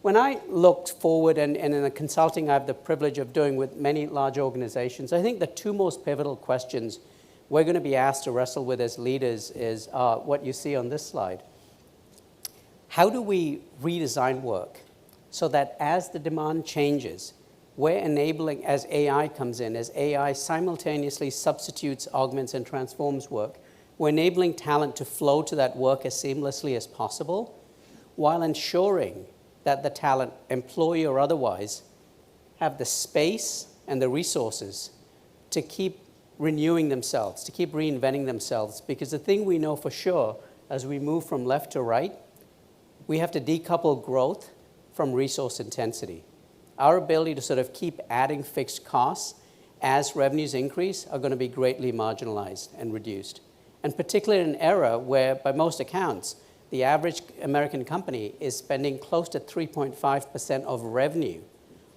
when I look forward, and in the consulting I have the privilege of doing with many large organizations, I think the two most pivotal questions we're going to be asked to wrestle with as leaders is what you see on this slide. How do we redesign work so that as the demand changes, we're enabling, as AI comes in, as AI simultaneously substitutes, augments, and transforms work, we're enabling talent to flow to that work as seamlessly as possible, while ensuring that the talent, employee or otherwise, have the space and the resources to keep renewing themselves, to keep reinventing themselves. Because the thing we know for sure, as we move from left to right, we have to decouple growth from resource intensity. Our ability to sort of keep adding fixed costs as revenues increase are going to be greatly marginalized and reduced. And particularly in an era where, by most accounts, the average American company is spending close to 3.5% of revenue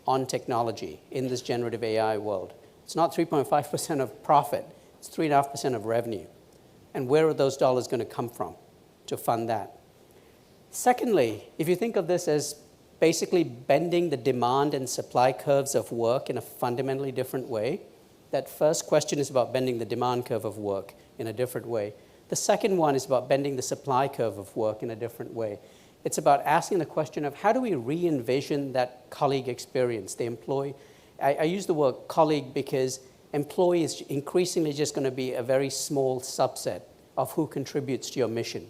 on technology in this generative AI world. It's not 3.5% of profit, it's 3.5% of revenue. And where are those dollars going to come from to fund that? Secondly, if you think of this as basically bending the demand and supply curves of work in a fundamentally different way, that first question is about bending the demand curve of work in a different way. The second one is about bending the supply curve of work in a different way. It's about asking the question of how do we re-envision that colleague experience, the employee. I use the word colleague because employee is increasingly just going to be a very small subset of who contributes to your mission.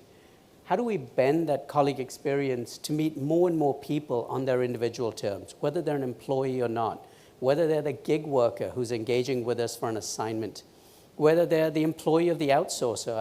How do we bend that colleague experience to meet more and more people on their individual terms, whether they're an employee or not, whether they're the gig worker who's engaging with us for an assignment, whether they're the employee of the outsourcer.